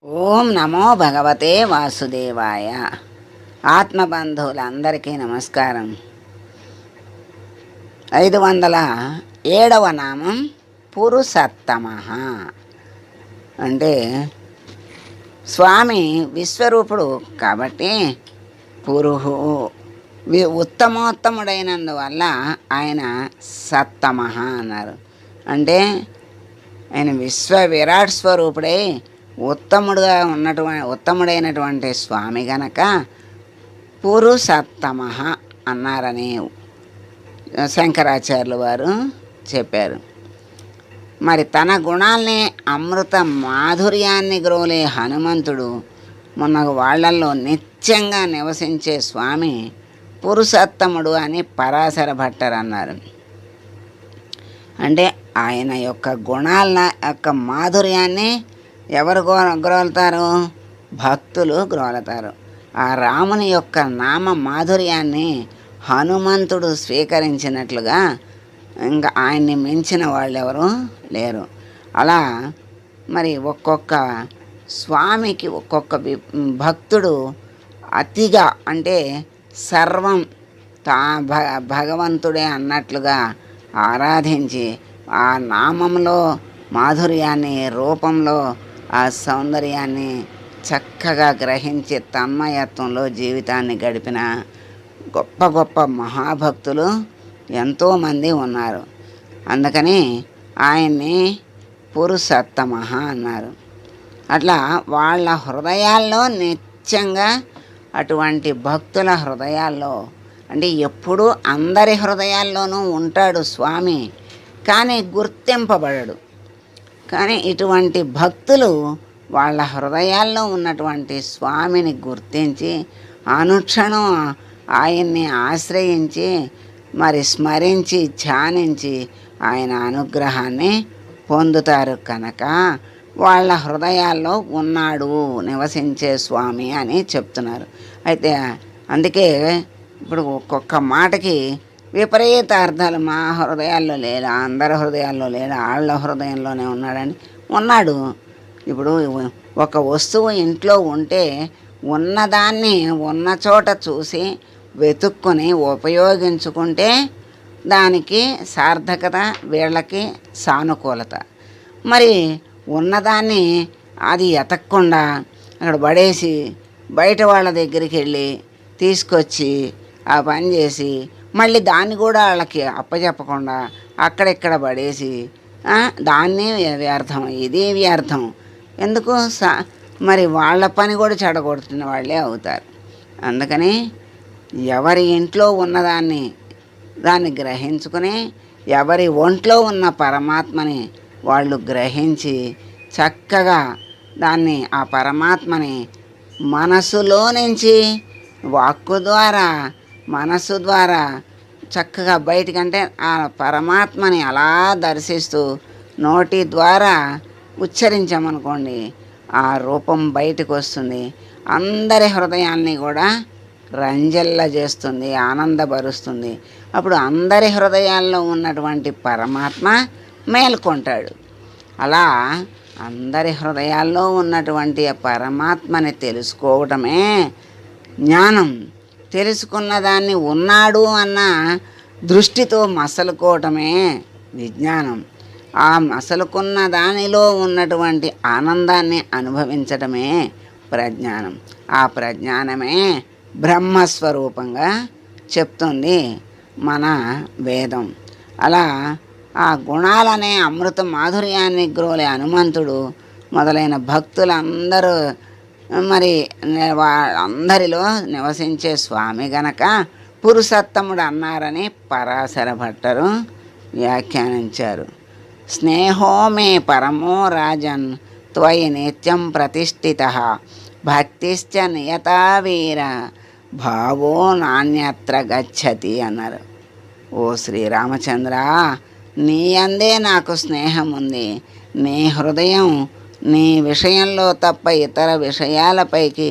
ఓం నమో భగవతే వాసుదేవాయ. ఆత్మబంధువులందరికీ నమస్కారం. 507వ నామం పురుషత్తమ. అంటే స్వామి విశ్వరూపుడు కాబట్టి పురుహు ఉత్తమోత్తముడైనందువల్ల ఆయన సత్తమ అన్నారు. అంటే ఆయన విశ్వ విరాట్ స్వరూపుడై ఉత్తముడైనటువంటి స్వామి గనక పురుషత్తమ అన్నారని శంకరాచార్యులు వారు చెప్పారు. మరి తన గుణాల్ని అమృత మాధుర్యాన్ని గ్రోలే హనుమంతుడు మొన్న వాళ్ళల్లో నిత్యంగా నివసించే స్వామి పురుషోత్తముడు అని పరాశర భట్టర్ అన్నారు. అంటే ఆయన యొక్క గుణాల యొక్క మాధుర్యాన్ని ఎవరు గ్రోలుతారు? భక్తులు గ్రోలుతారు. ఆ రాముని యొక్క నామ మాధుర్యాన్ని హనుమంతుడు స్వీకరించినట్లుగా ఇంకా ఆయన్ని మించిన వాళ్ళు ఎవరు లేరు. అలా మరి ఒక్కొక్క స్వామికి ఒక్కొక్క భక్తుడు అతిగా అంటే సర్వం భగవంతుడే అన్నట్లుగా ఆరాధించి ఆ నామంలో మాధుర్యాన్ని, రూపంలో ఆ సౌందర్యాన్ని చక్కగా గ్రహించి తన్మయత్వంలో జీవితాన్ని గడిపిన గొప్ప గొప్ప మహాభక్తులు ఎంతోమంది ఉన్నారు. అందుకని ఆయన్ని పురుషోత్తమ అన్నారు. అట్లా వాళ్ళ హృదయాల్లో నిత్యంగా అటువంటి భక్తుల హృదయాల్లో అంటే ఎప్పుడూ అందరి హృదయాల్లోనూ ఉంటాడు స్వామి, కానీ గుర్తింపబడడు. కానీ ఇటువంటి భక్తులు వాళ్ళ హృదయాల్లో ఉన్నటువంటి స్వామిని గుర్తించి అనుక్షణం ఆయన్ని ఆశ్రయించి మరి స్మరించి ధ్యానించి ఆయన అనుగ్రహాన్ని పొందుతారు. కనుక వాళ్ళ హృదయాల్లో ఉన్నాడు నివసించే స్వామి అని చెప్తున్నారు. అయితే అందుకే ఇప్పుడు ఒక్కొక్క మాటకి విపరీత అర్థాలు. మా హృదయాల్లో లేడు, అందరి హృదయాల్లో లేడు, వాళ్ళ హృదయంలోనే ఉన్నాడు. ఇప్పుడు ఒక వస్తువు ఇంట్లో ఉంటే ఉన్నదాన్ని ఉన్న చోట చూసి వెతుక్కొని ఉపయోగించుకుంటే దానికి సార్థకత, వీళ్ళకి సానుకూలత. మరి ఉన్నదాన్ని అది ఎతక్కుండా అక్కడ పడేసి బయట వాళ్ళ దగ్గరికి వెళ్ళి తీసుకొచ్చి ఆ పని చేసి మళ్ళీ దాన్ని కూడా వాళ్ళకి అప్పచెప్పకుండా అక్కడిక్కడ పడేసి దాన్ని వ్యర్థం, ఇది వ్యర్థం. ఎందుకు? మరి వాళ్ళ పని కూడా చెడగొడుతున్న వాళ్ళే అవుతారు. అందుకని ఎవరి ఇంట్లో దాన్ని గ్రహించుకుని ఎవరి ఒంట్లో ఉన్న పరమాత్మని వాళ్ళు గ్రహించి చక్కగా దాన్ని ఆ పరమాత్మని మనసులో నుంచి వాక్కు ద్వారా మనస్సు ద్వారా చక్కగా బయటికంటే ఆ పరమాత్మని అలా దర్శిస్తూ నోటి ద్వారా ఉచ్చరించామనుకోండి, ఆ రూపం బయటకు వస్తుంది. అందరి హృదయాల్ని కూడా రంజల్ల చేస్తుంది, ఆనందపరుస్తుంది. అప్పుడు అందరి హృదయాల్లో ఉన్నటువంటి పరమాత్మ మేల్కొంటాడు. అలా అందరి హృదయాల్లో ఉన్నటువంటి పరమాత్మని తెలుసుకోవటమే జ్ఞానం. తెలుసుకున్న దాన్ని ఉన్నాడు అన్న దృష్టితో మసలుకోవటమే విజ్ఞానం. ఆ మసలుకున్న దానిలో ఉన్నటువంటి ఆనందాన్ని అనుభవించటమే ప్రజ్ఞానం. ఆ ప్రజ్ఞానమే బ్రహ్మస్వరూపంగా చెప్తుంది మన వేదం. అలా ఆ గుణాలనే అమృత మాధుర్యాన్ని గ్రోలే హనుమంతుడు మొదలైన భక్తులందరూ మరి అందరిలో నివసించే స్వామి గనక పురుషోత్తముడు అన్నారని పరాశర భట్టరు వ్యాఖ్యానించారు. స్నేహో మే పరమో రాజన్ త్వయి నిత్యం ప్రతిష్ఠిత భక్తిశ్చ నియతా వీర భావో నాణ్యత్ర గచ్చతి అన్నారు. ఓ శ్రీరామచంద్ర, నీ అందే నాకు స్నేహం ఉంది. నీ హృదయం నీ విషయంలో తప్ప ఇతర విషయాలపైకి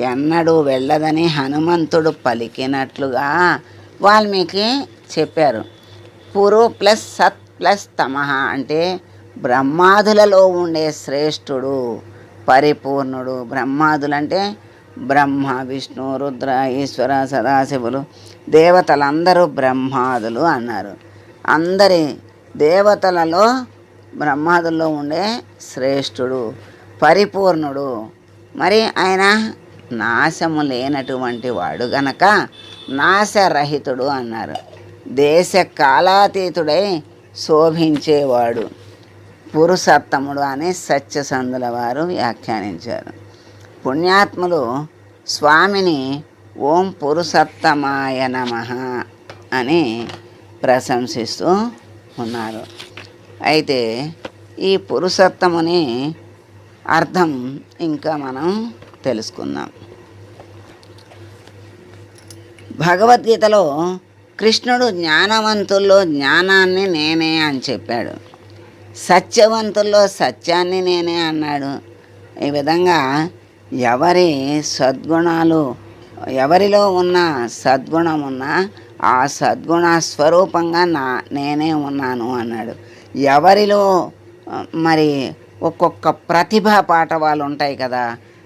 ఎన్నడూ వెళ్ళదని హనుమంతుడు పలికినట్లుగా వాల్మీకి చెప్పారు. పురు ప్లస్ సత్ ప్లస్ తమః అంటే బ్రహ్మాదులలో ఉండే శ్రేష్ఠుడు పరిపూర్ణుడు. బ్రహ్మాదులంటే బ్రహ్మ, విష్ణు, రుద్ర, ఈశ్వర, సదాశివులు దేవతలందరూ బ్రహ్మాదులు అన్నారు. అందరి దేవతలలో బ్రహ్మాదుల్లో ఉండే శ్రేష్ఠుడు, పరిపూర్ణుడు. మరి ఆయన నాశము లేనటువంటి వాడు గనక నాశరహితుడు అన్నారు. దేశ కాలాతీతుడై శోభించేవాడు పురుషోత్తముడు అని సత్యసంధుల వారు వ్యాఖ్యానించారు. పుణ్యాత్ములు స్వామిని ఓం పురుషోత్తమాయ నమః అని ప్రశంసిస్తూ ఉన్నారు. అయితే ఈ పురుషోత్తముని అర్థం ఇంకా మనం తెలుసుకుందాం. భగవద్గీతలో కృష్ణుడు జ్ఞానవంతుల్లో జ్ఞానాన్ని నేనే అని చెప్పాడు, సత్యవంతుల్లో సత్యాన్ని నేనే అన్నాడు. ఈ విధంగా ఎవరి సద్గుణాలు, ఎవరిలో ఉన్న సద్గుణం ఉన్నా ఆ సద్గుణ స్వరూపంగా నేనే ఉన్నాను అన్నాడు. ఎవరిలో మరి ఒక్కొక్క ప్రతిభా పాఠవాలు ఉంటాయి కదా,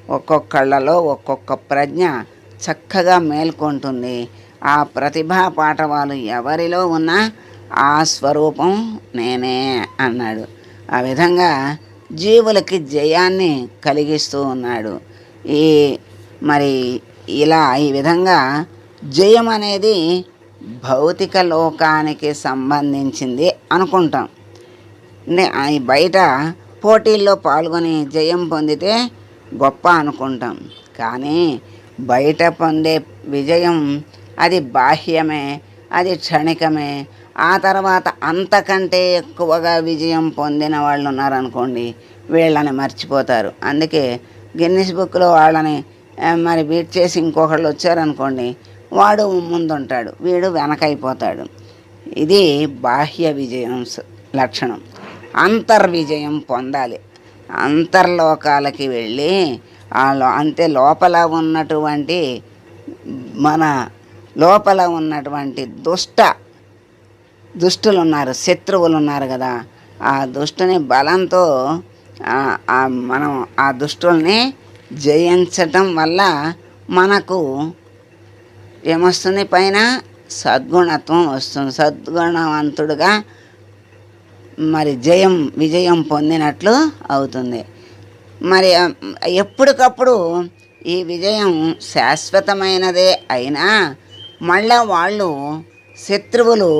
ఒక్కొక్కళ్ళలో ఒక్కొక్క ప్రజ్ఞ చక్కగా మేల్కొంటుంది. ఆ ప్రతిభా పాఠవాలు ఎవరిలో ఉన్నా ఆ స్వరూపం నేనే అన్నాడు. ఆ విధంగా జీవులకి జయాన్ని కలిగిస్తూ ఉన్నాడు. మరి ఈ విధంగా జయం అనేది భౌతిక లోకానికి సంబంధించింది అనుకుంటాం. బయట పోటీల్లో పాల్గొని జయం పొందితే గొప్ప అనుకుంటాం. కానీ బయట పొందే విజయం అది బాహ్యమే, అది క్షణికమే. ఆ తర్వాత అంతకంటే ఎక్కువగా విజయం పొందిన వాళ్ళు ఉన్నారనుకోండి, వీళ్ళని మర్చిపోతారు. అందుకే గిన్నిస్ బుక్లో వాళ్ళని మరి బీట్ చేసి ఇంకొకళ్ళు వచ్చారనుకోండి, వాడు ముందుంటాడు, వీడు వెనకైపోతాడు. ఇది బాహ్య విజయం లక్షణం. అంతర్విజయం పొందాలి. అంతర్లోకాలకి వెళ్ళి అంతే లోపల ఉన్నటువంటి మన లోపల ఉన్నటువంటి దుష్టులు ఉన్నారు, శత్రువులు ఉన్నారు కదా, ఆ దుష్టుని బలంతో మనం ఆ దుష్టుల్ని జయించటం వల్ల మనకు ఏమొస్తుంది? పైన సద్గుణత్వం వస్తుంది. సద్గుణవంతుడుగా మరి విజయం పొందినట్లు అవుతుంది. మరి ఎప్పటికప్పుడు ఈ విజయం శాశ్వతమైనదే అయినా మళ్ళా వాళ్ళు శత్రువులు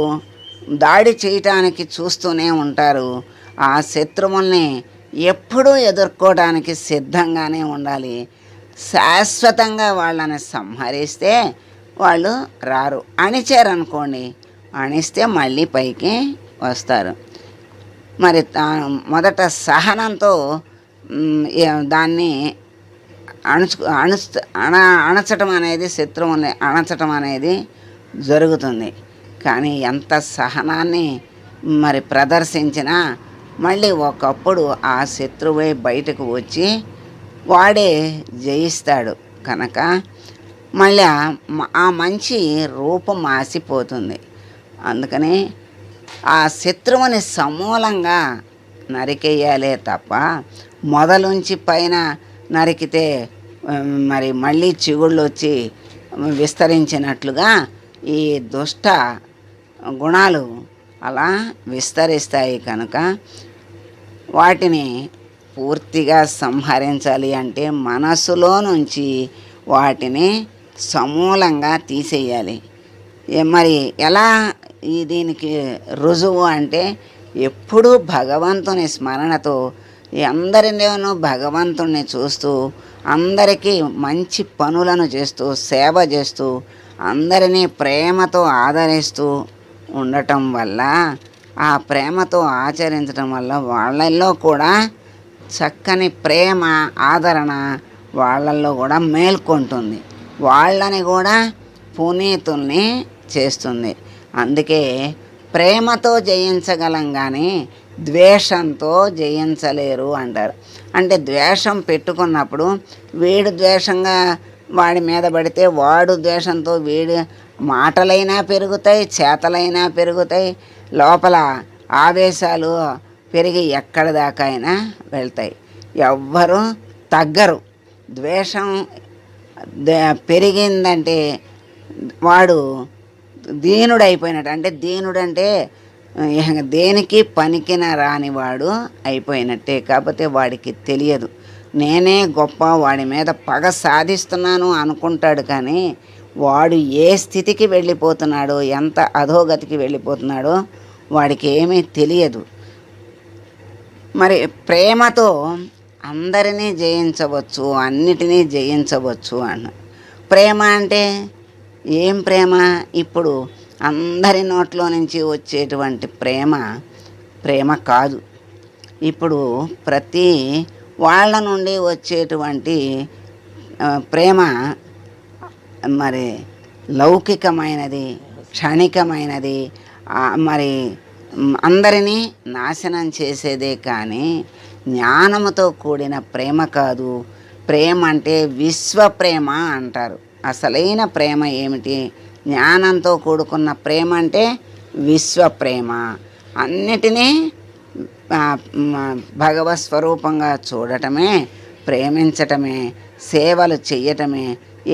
దాడి చేయటానికి చూస్తూనే ఉంటారు. ఆ శత్రువుల్ని ఎప్పుడూ ఎదుర్కోవడానికి సిద్ధంగానే ఉండాలి. శాశ్వతంగా వాళ్ళని సంహరిస్తే వాళ్ళు రారు. అణిచారనుకోండి, అణిస్తే మళ్ళీ పైకి వస్తారు. మరి మొదట సహనంతో దాన్ని అణచటం అనేది, శత్రువుని అణచటం అనేది జరుగుతుంది. కానీ ఎంత సహనాన్ని మరి ప్రదర్శించినా మళ్ళీ ఒకప్పుడు ఆ శత్రువే బయటకు వచ్చి వాడే జయిస్తాడు. కనుక మళ్ళీ ఆ మంచి రూపం మాసిపోతుంది. అందుకని ఆ శత్రువుని సమూలంగా నరికేయాలే తప్ప మొదలుంచి పైన నరికితే మరి మళ్ళీ చిగుళ్ళు వచ్చి విస్తరించినట్లుగా ఈ దుష్ట గుణాలు అలా విస్తరిస్తాయి. కనుక వాటిని పూర్తిగా సంహరించాలి అంటే మనసులో నుంచి వాటిని సమూలంగా తీసేయాలి. మరి ఎలా దీనికి రుజువు అంటే ఎప్పుడూ భగవంతుని స్మరణతో అందరిలోనూ భగవంతుణ్ణి చూస్తూ, అందరికీ మంచి పనులను చేస్తూ, సేవ చేస్తూ, అందరినీ ప్రేమతో ఆదరిస్తూ ఉండటం వల్ల, ఆ ప్రేమతో ఆచరించడం వల్ల వాళ్ళల్లో కూడా చక్కని ప్రేమ, ఆదరణ వాళ్ళల్లో కూడా మేల్కొంటుంది. వాళ్ళని కూడా పునీతుల్ని చేస్తుంది. అందుకే ప్రేమతో జయించగలం కానీ ద్వేషంతో జయించలేరు అంటారు. అంటే ద్వేషం పెట్టుకున్నప్పుడు వీడు ద్వేషంగా వాడి మీద పడితే వాడు ద్వేషంతో వీడి మాటలైనా పెరుగుతాయి, చేతలైనా పెరుగుతాయి, లోపల ఆవేశాలు పెరిగి ఎక్కడి దాకా అయినా వెళ్తాయి. ఎవ్వరూ తగ్గరు. ద్వేషం పెరిగిందంటే వాడు దీనుడైపోయినట్టు. అంటే దీనుడంటే దేనికి పనికిన రానివాడు అయిపోయినట్టే. కాకపోతే వాడికి తెలియదు, నేనే గొప్ప, వాడి మీద పగ సాధిస్తున్నాను అనుకుంటాడు. కానీ వాడు ఏ స్థితికి వెళ్ళిపోతున్నాడో, ఎంత అధోగతికి వెళ్ళిపోతున్నాడో వాడికి ఏమీ తెలియదు. మరి ప్రేమతో అందరినీ జయించవచ్చు, అన్నిటినీ జయించవచ్చు అన్న. ప్రేమ అంటే ఏం ప్రేమ? ఇప్పుడు అందరి నోట్లో నుంచి వచ్చేటువంటి ప్రేమ కాదు. ఇప్పుడు ప్రతి వాళ్ళ నుండి వచ్చేటువంటి ప్రేమ మరి లౌకికమైనది, క్షణికమైనది, మరి అందరినీ నాశనం చేసేదే. కానీ జ్ఞానముతో కూడిన ప్రేమ కాదు. ప్రేమ అంటే విశ్వప్రేమ అంటారు. అసలైన ప్రేమ ఏమిటి? జ్ఞానంతో కూడుకున్న ప్రేమ అంటే విశ్వప్రేమ. అన్నిటినీ భగవత్ స్వరూపంగా చూడటమే, ప్రేమించటమే, సేవలు చెయ్యటమే.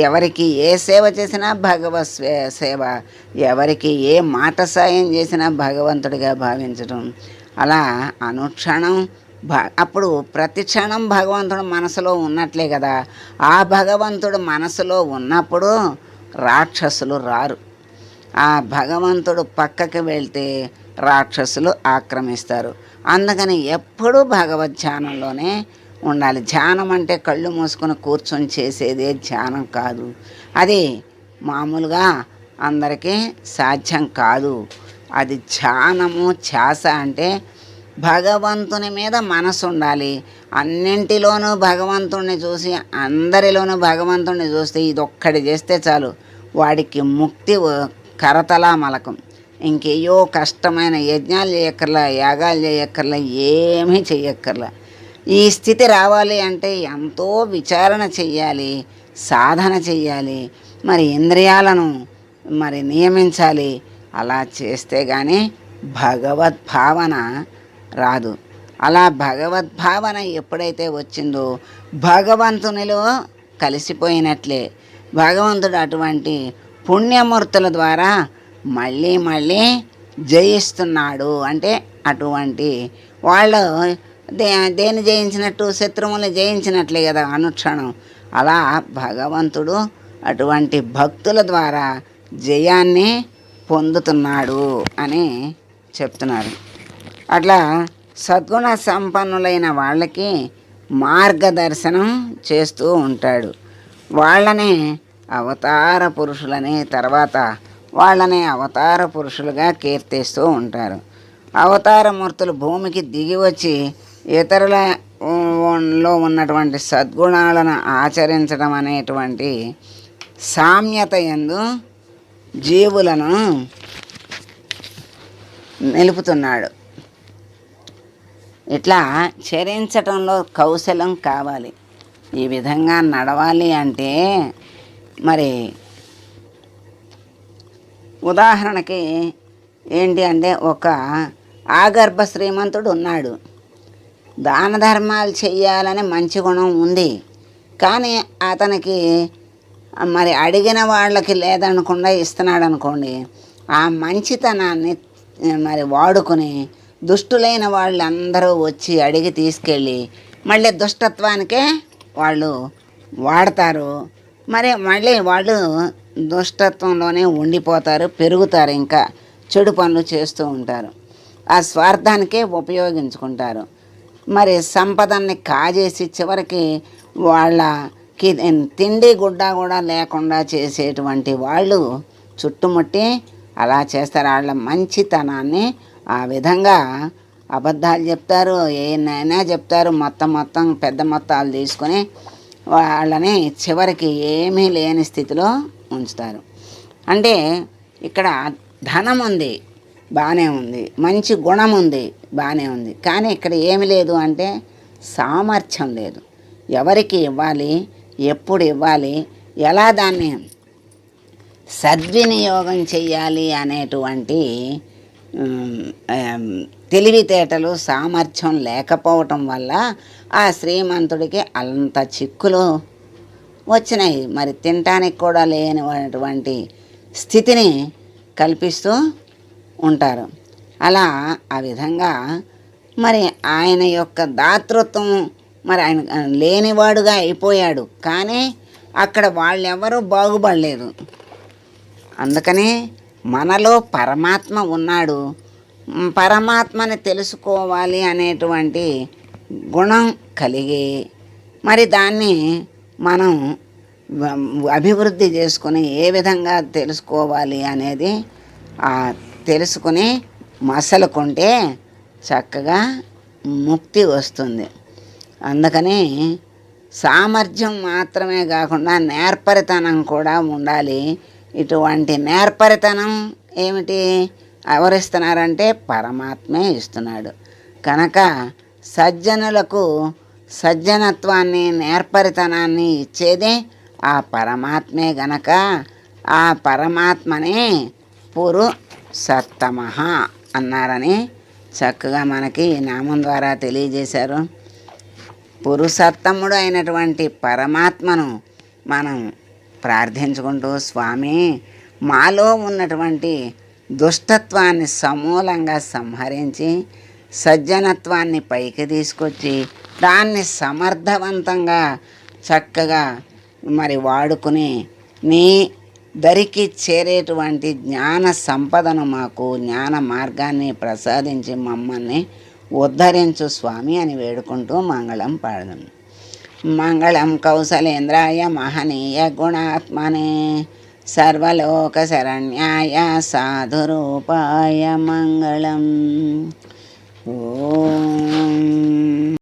ఎవరికి ఏ సేవ చేసినా భగవత్ సేవ, ఎవరికి ఏ మాట సాయం చేసినా భగవంతుడిగా భావించటం. అలా అనుక్షణం అప్పుడు ప్రతి క్షణం భగవంతుడు మనసులో ఉన్నట్లే కదా. ఆ భగవంతుడు మనసులో ఉన్నప్పుడు రాక్షసులు రారు. ఆ భగవంతుడు పక్కకి వెళ్తే రాక్షసులు ఆక్రమిస్తారు. అందుకని ఎప్పుడూ భగవద్ ధ్యానంలోనే ఉండాలి. ధ్యానం అంటే కళ్ళు మూసుకొని కూర్చొని చేసేదే ధ్యానం కాదు. అది మామూలుగా అందరికీ సాధ్యం కాదు. అది ధ్యానము, ధ్యాస అంటే భగవంతుని మీద మనసు ఉండాలి. అన్నింటిలోనూ భగవంతుడిని చూసి, అందరిలోనూ భగవంతుడిని చూస్తే ఇదొక్కటి చేస్తే చాలు, వాడికి ముక్తి కరతలా మలకం. ఇంకేయో కష్టమైన యజ్ఞాలు చేయక్కర్లా, యాగాలు చేయక్కర్లా, ఏమీ చెయ్యక్కర్లా. ఈ స్థితి రావాలి అంటే ఎంతో విచారణ చెయ్యాలి, సాధన చెయ్యాలి, మరి ఇంద్రియాలను మరి నియమించాలి. అలా చేస్తే కానీ భగవద్భావన రాదు. అలా భగవద్భావన ఎప్పుడైతే వచ్చిందో భగవంతునిలో కలిసిపోయినట్లే. భగవంతుడు అటువంటి పుణ్యమూర్తుల ద్వారా మళ్ళీ మళ్ళీ జయిస్తున్నాడు. అంటే అటువంటి వాళ్ళు దేని జయించినట్టు? శత్రువులను జయించినట్లే కదా అనుక్షణం. అలా భగవంతుడు అటువంటి భక్తుల ద్వారా జయాన్ని పొందుతున్నాడు అని చెప్తున్నారు. అట్లా సద్గుణ సంపన్నులైన వాళ్ళకి మార్గదర్శనం చేస్తూ ఉంటాడు. వాళ్ళనే అవతార పురుషులని, తర్వాత వాళ్ళని అవతార పురుషులుగా కీర్తిస్తూ ఉంటారు. అవతారమూర్తులు భూమికి దిగి వచ్చి ఇతరులలో ఉన్నటువంటి సద్గుణాలను ఆచరించడం అనేటువంటి సామ్యత యందు జీవులను నిలుపుతున్నాడు. ఇట్లా చరించటంలో కౌశలం కావాలి. ఈ విధంగా నడవాలి అంటే మరి ఉదాహరణకి ఏంటి అంటే, ఒక ఆగర్భ శ్రీమంతుడు ఉన్నాడు. దాన ధర్మాలు చెయ్యాలని మంచి గుణం ఉంది. కానీ అతనికి మరి అడిగిన వాళ్ళకి లేదనకుండా ఇస్తున్నాడు అనుకోండి. ఆ మంచితనాన్ని మరి వాడుకొని దుష్టులైన వాళ్ళందరూ వచ్చి అడిగి తీసుకెళ్ళి మళ్ళీ దుష్టత్వానికే వాళ్ళు వాడతారు. మరి మళ్ళీ వాళ్ళు దుష్టత్వంలోనే ఉండిపోతారు, పెరుగుతారు, ఇంకా చెడు పనులు చేస్తూ ఉంటారు. ఆ స్వార్థానికే ఉపయోగించుకుంటారు. మరి సంపదల్ని కాజేసి చివరికి వాళ్ళకి తిండి గుడ్డ కూడా లేకుండా చేసేటువంటి వాళ్ళు చుట్టుముట్టి అలా చేస్తారు. వాళ్ళ మంచితనాన్ని ఆ విధంగా అబద్ధాలు చెప్తారు, ఏనైనా చెప్తారు, మొత్తం పెద్ద మొత్తాలు తీసుకొని వాళ్ళని చివరికి ఏమీ లేని స్థితిలో ఉంచుతారు. అంటే ఇక్కడ ధనం ఉంది, బాగానే ఉంది, మంచి గుణం ఉంది, బాగానే ఉంది. కానీ ఇక్కడ ఏమి లేదు అంటే సామర్థ్యం లేదు. ఎవరికి ఇవ్వాలి, ఎప్పుడు ఇవ్వాలి, ఎలా దాన్ని సద్వినియోగం చెయ్యాలి అనేటువంటి తెలివితేటలు సామర్థ్యం లేకపోవటం వల్ల ఆ శ్రీమంతుడికి అంత చిక్కులు వచ్చినాయి. మరి తినటానికి కూడా లేనిటువంటి స్థితిని కల్పిస్తూ ఉంటారు. అలా ఆ విధంగా మరి ఆయన యొక్క దాతృత్వం మరి ఆయన లేనివాడుగా అయిపోయాడు. కానీ అక్కడ వాళ్ళెవరూ బాగుపడలేదు. అందుకని మనలో పరమాత్మ ఉన్నాడు. పరమాత్మని తెలుసుకోవాలి అనేటువంటి గుణం కలిగి మరి దాన్ని మనం అభివృద్ధి చేసుకుని ఏ విధంగా తెలుసుకోవాలి అనేది తెలుసుకుని మసలుకుంటే చక్కగా ముక్తి వస్తుంది. అందుకని సామర్థ్యం మాత్రమే కాకుండా నేర్పరితనం కూడా ఉండాలి. ఇటువంటి నేర్పరితనం ఏమిటి ఎవరిస్తున్నారంటే పరమాత్మే ఇస్తున్నాడు. కనుక సజ్జనులకు సజ్జనత్వాన్ని నేర్పరితనాన్ని ఇచ్చేదే ఆ పరమాత్మే. గనక ఆ పరమాత్మనే పురుషోత్తమః అన్నారని చక్కగా మనకి ఈ నామం ద్వారా తెలియజేశారు. పురుషోత్తముడు అయినటువంటి పరమాత్మను మనం ప్రార్థించుకుంటూ, స్వామి మాలో ఉన్నటువంటి దుష్టత్వాన్ని సమూలంగా సంహరించి సజ్జనత్వాన్ని పైకి తీసుకొచ్చి దాన్ని సమర్థవంతంగా చక్కగా మరి వాడుకుని నీ దరికి చేరేటువంటి జ్ఞాన సంపదను మాకు జ్ఞాన మార్గాన్ని ప్రసాదించి మమ్మల్ని ఉద్ధరించు స్వామి అని వేడుకుంటూ మంగళం పాడదాం. మంగళం కౌసలేంద్రాయ మహనీయ గుణాత్మనే సర్వలోక శరణ్యాయ సాధురూపాయ మంగళం. ఓం